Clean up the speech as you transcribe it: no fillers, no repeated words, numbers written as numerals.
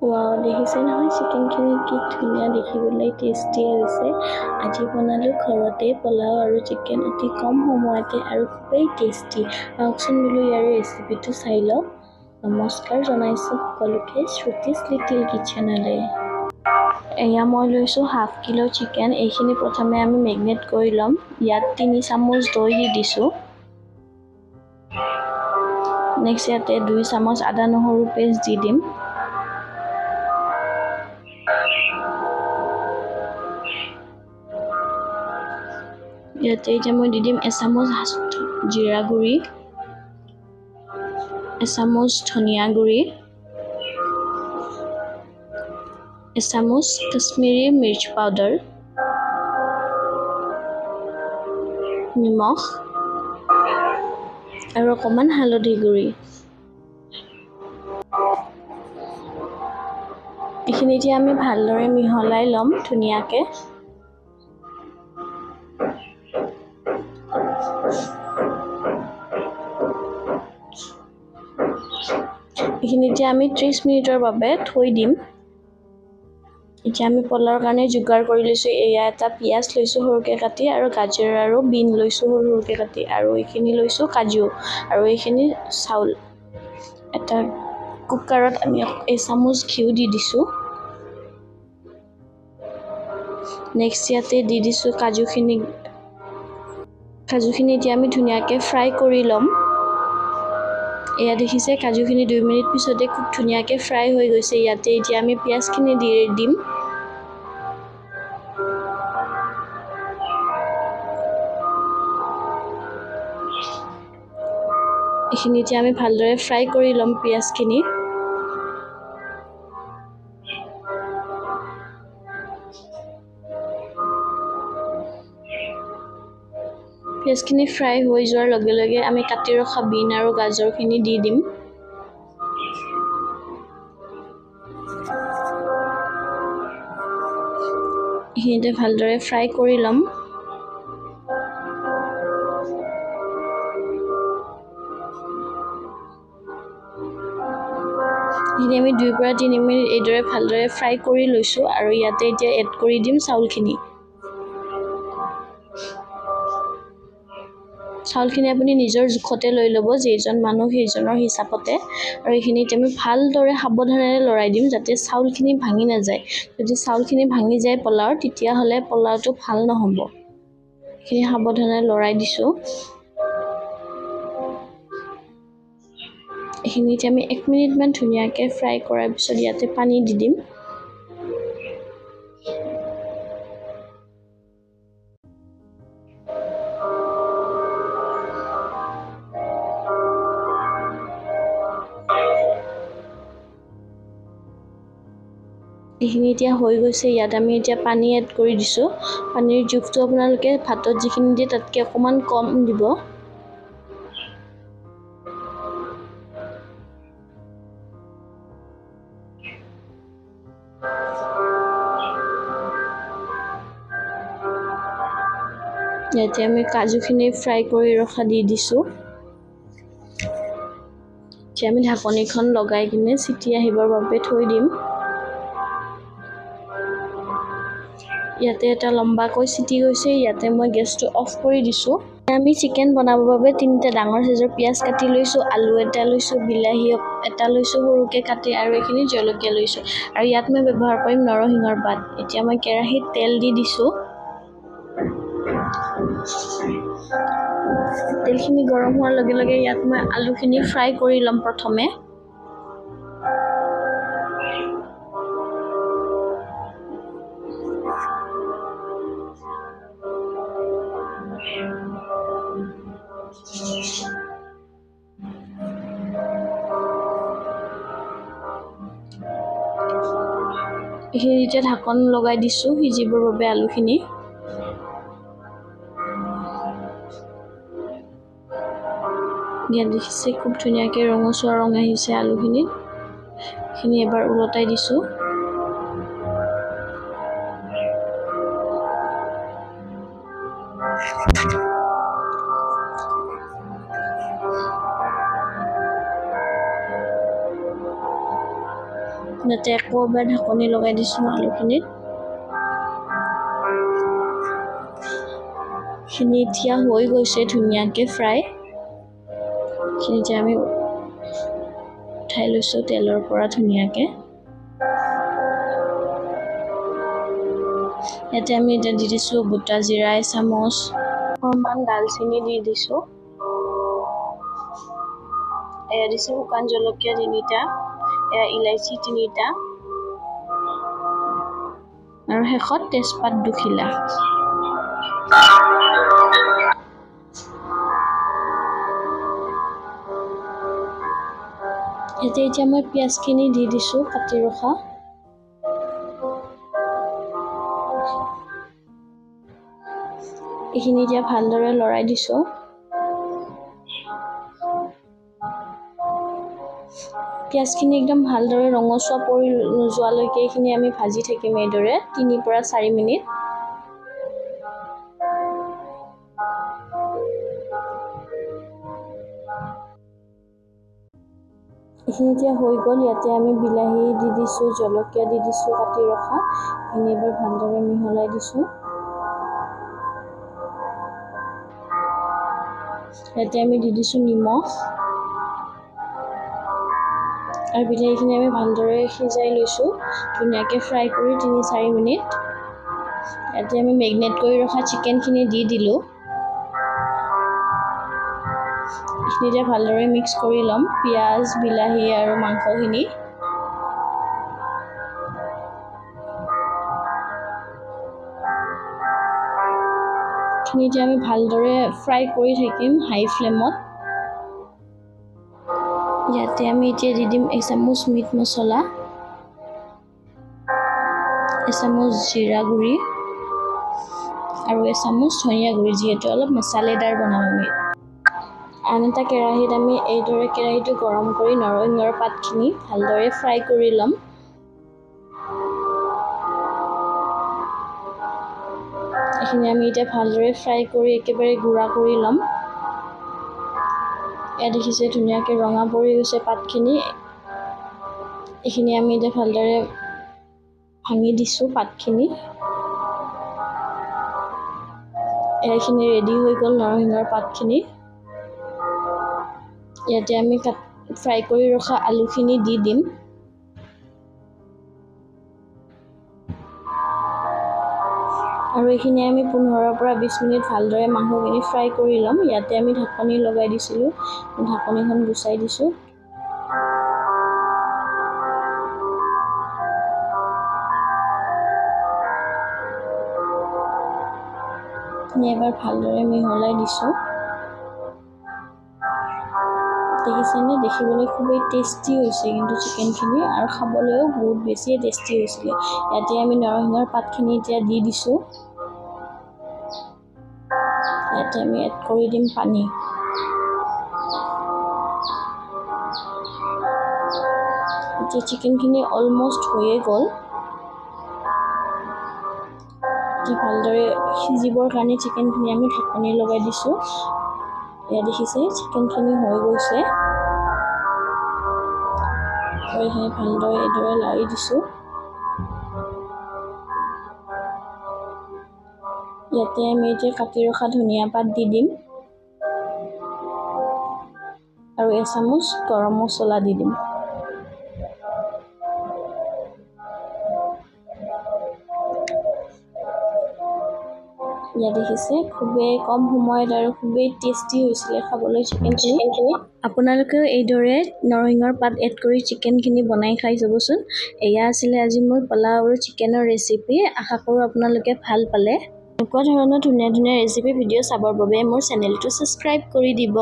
Wow দেখিছে নহয় চিকেনখিনি কি ধুনীয়া দেখিবলৈ টেষ্টি হৈছে আজি বনালোঁ ঘৰতে পোলাও আৰু চিকেন অতি কম সময়তে আৰু খুবেই টেষ্টি আহকচোন বোলো ইয়াৰ ৰেচিপিটো চাই লওঁ নমস্কাৰ জনাইছোঁ সকলোকে শ্ৰুতিছ লিটিল কিটচেনলৈ এয়া মই লৈছোঁ হাফ কিলো চিকেন এইখিনি প্ৰথমে আমি মেৰিনেট কৰি ল'ম ইয়াত 3 চামুচ দৈ দি দিছোঁ নেক্সট ইয়াতে 2 চামুচ আদা নহৰু পেষ্ট দি দিম ইয়াতে এতিয়া মই দি দিম এচামুচ জিৰা গুড়ি এচামুচ ধনিয়া গুড়ি এচামুচ কাশ্মীৰী মিৰ্চ পাউডাৰ নিমখ আৰু অকণমান হালধি গুড়ি এইখিনি এতিয়া আমি ভালদৰে মিহলাই ল'ম ধুনীয়াকৈ এইখিনি এতিয়া আমি 30 মিনিটৰ বাবে থৈ দিম এতিয়া আমি পোলাওৰ কাৰণে যোগাৰ কৰি লৈছোঁ এয়া এটা পিয়াজ লৈছোঁ সৰুকৈ কাটি আৰু গাজৰ আৰু বিন লৈছোঁ সৰুকৈ কাটি আৰু এইখিনি লৈছোঁ কাজু আৰু এইখিনি চাউল এটা কুকাৰত আমি এচামুচ ঘিউ দি দিছোঁ নেক্সট ইয়াতে দি দিছোঁ কাজুখিনি এতিয়া আমি ধুনীয়াকৈ ফ্ৰাই কৰি ল'ম এয়া দেখিছে কাজুখিনি 2 মিনিট পিছতে খুব ধুনীয়াকৈ ফ্ৰাই হৈ গৈছে ইয়াতে এতিয়া আমি পিয়াজখিনি দি দিম এইখিনি এতিয়া আমি ভালদৰে ফ্ৰাই কৰি ল'ম পিয়াজখিনি পিয়াজখিনি ফ্ৰাই হৈ যোৱাৰ লগে লগে আমি কাটি ৰখা বিন আৰু গাজৰখিনি দি দিম এইখিনিতে ভালদৰে ফ্ৰাই কৰি ল'ম এইখিনি আমি 2 পৰা 3 মিনিট এইদৰে ভালদৰে ফ্ৰাই কৰি লৈছোঁ আৰু ইয়াতে এতিয়া এড কৰি দিম চাউলখিনি আপুনি নিজৰ জোখতে লৈ ল'ব যেইজন মানুহ সেইজনৰ হিচাপতে আৰু এইখিনিত আমি ভালদৰে সাৱধানেৰে লৰাই দিম যাতে চাউলখিনি ভাঙি নাযায় যদি চাউলখিনি ভাঙি যায় পোলাওৰ তেতিয়াহ'লে পোলাওটো ভাল নহ'ব এইখিনি সাৱধানে লৰাই দিছোঁ এইখিনিত আমি 1 মিনিটমান ধুনীয়াকৈ ফ্ৰাই কৰাৰ পিছত ইয়াতে পানী দি দিম এইখিনি এতিয়া হৈ গৈছে ইয়াত আমি এতিয়া পানী এড কৰি দিছোঁ পানীৰ জোখটো আপোনালোকে ভাতত যিখিনি দিয়ে তাতকৈ অকণমান কম দিব ইয়াতে আমি কাজুখিনি ফ্ৰাই কৰি ৰখা দি দিছোঁ এতিয়া আমি ঢাকনিখন লগাই কিনে চিটি আহিবৰ বাবে থৈ দিম ইয়াতে এটা লম্বাকৈ চিটি গৈছে ইয়াতে মই গেছটো অফ কৰি দিছোঁ আমি চিকেন বনাবৰ বাবে 3টা ডাঙৰ সাইজৰ পিয়াজ কাটি লৈছোঁ আলু এটা লৈছোঁ বিলাহী এটা লৈছোঁ সৰুকৈ কাটি আৰু এইখিনি জলকীয়া লৈছোঁ আৰু ইয়াত মই ব্যৱহাৰ কৰিম নৰসিংহৰ পাত এতিয়া মই কেৰাহীত তেল দি দিছোঁ তেলখিনি গৰম হোৱাৰ লগে লগে ইয়াত মই আলুখিনি ফ্ৰাই কৰি ল'ম প্ৰথমে এইখিনি এতিয়া ঢাকন লগাই দিছোঁ সিজিবৰ বাবে আলুখিনি ইয়াত দেখিছে খুব ধুনীয়াকৈ ৰঙচুৱা ৰং আহিছে আলুখিনিত এইখিনি এবাৰ উলটাই দিছোঁ যাতে আকৌ এবাৰ ঢাকনি লগাই দিছোঁ আলুখিনিত। খিনি এতিয়া হৈ গৈছে ধুনীয়াকৈ ফ্ৰাই। খিনি যে আমি উঠাই লৈছোঁ তেলৰ পৰা ধুনীয়াকৈ। ইয়াতে আমি এতিয়া দি দিছোঁ গোটা জিৰা এচামুচ, অকণমান ডালচেনি দি দিছোঁ, এয়া দিছোঁ শুকান জলকীয়া 3টা, এয়া ইলাইচি 3টা আৰু শেষত তেজপাত 2 খিলা। ইয়াতে এতিয়া মই পিঁয়াজখিনি দি দিছোঁ কাটি ৰখা। এইখিনি এতিয়া ভালদৰে লৰাই দিছোঁ। পিঁয়াজখিনি একদম ভালদৰে ৰঙচুৱা পৰি নোযোৱালৈকে এইখিনি আমি ভাজি থাকিম এইদৰে 3 পৰা 4 মিনিট। এইখিনি এতিয়া হৈ গ'ল। ইয়াতে আমি বিলাহী দি দিছোঁ, জলকীয়া দি দিছোঁ কাটি ৰখা। এইখিনি এবাৰ ভালদৰে মিহলাই দিছোঁ। ইয়াতে আমি দি দিছোঁ নিমখ আৰু বিলাহীখিনি আমি ভালদৰে সিজাই লৈছোঁ, ধুনীয়াকৈ ফ্ৰাই কৰি 3-4 মিনিট। ইয়াতে আমি মেৰিনেট কৰি ৰখা চিকেনখিনি দি দিলোঁ। এইখিনি এতিয়া ভালদৰে মিক্স কৰি ল'ম, পিঁয়াজ, বিলাহী আৰু মাংসখিনি। এইখিনি এতিয়া আমি ভালদৰে ফ্ৰাই কৰি থাকিম হাই ফ্লেমত। ইয়াতে আমি এতিয়া দি দিম এচামুচ মিট মছলা, এচামুচ জিৰা গুড়ি আৰু এচামুচ ধনিয়া গুড়ি, যিহেতু অলপ মছলাদাৰ বনাম আমি। আন এটা কেৰাহীত আমি এইদৰে কেৰাহীটো গৰম কৰি নৰসিংহৰ পাতখিনি ভালদৰে ফ্ৰাই কৰি ল'ম। এইখিনি আমি এতিয়া ভালদৰে ফ্ৰাই কৰি একেবাৰে গুড়া কৰি ল'ম। এয়া দেখিছে ধুনীয়াকৈ ৰঙা পৰি গৈছে পাতখিনি। এইখিনি আমি এতিয়া ভালদৰে ভাঙি দিছোঁ পাতখিনি। এইখিনি ৰেডি হৈ গ'ল নৰসিংহৰ পাতখিনি। ইয়াতে আমি ফ্ৰাই কৰি ৰখা আলুখিনি দি দিম। আৰু এইখিনি আমি 15 পৰা 20 মিনিট ভালদৰে মাংসখিনি ফ্ৰাই কৰি ল'ম। ইয়াতে আমি ঢাকনি লগাই দিছিলোঁ, ঢাকনিখন গুচাই দিছোঁ। এবাৰ ভালদৰে মিহলাই দিছোঁ। দেখিছেনে, দেখিবলৈ খুবেই টেষ্টি হৈছে কিন্তু চিকেনখিনি, আৰু খাবলৈও বহুত বেছিয়ে টেষ্টি হৈছিলে। ইয়াতে আমি নৰসিংহৰ পাতখিনি এতিয়া দি দিছোঁ। ইয়াতে আমি এড কৰি দিম পানী। এতিয়া চিকেনখিনি অলমষ্ট হৈয়ে গ'ল। ভালদৰে সিজিবৰ কাৰণে চিকেনখিনি আমি ঢাকনি লগাই দিছোঁ। এয়া দেখিছে চিকেনখিনি হৈ গৈছে। আৰু এইখিনি ভালদৰে এইদৰে লাৰি দিছোঁ। ইয়াতে আমি এতিয়া কাটি ৰখা ধনিয়া পাত দি দিম আৰু এচামুচ গৰম মছলা দি দিম। ইয়াত দেখিছে খুবেই কম সময়ত আৰু খুবেই টেষ্টি হৈছিলে খাবলৈ চিকেনখিনি। আপোনালোকেও এইদৰে নৰসিংহৰ পাত এড কৰি চিকেনখিনি বনাই খাই চাবচোন। এয়া আছিলে আজি মোৰ পোলাও আৰু চিকেনৰ ৰেচিপি। আশা কৰোঁ আপোনালোকে ভাল পালে। এনেকুৱা ধৰণৰ ধুনীয়া ধুনীয়া ৰেচিপি ভিডিঅ' চাবৰ বাবে মোৰ চেনেলটো ছাবস্ক্ৰাইব কৰি দিব।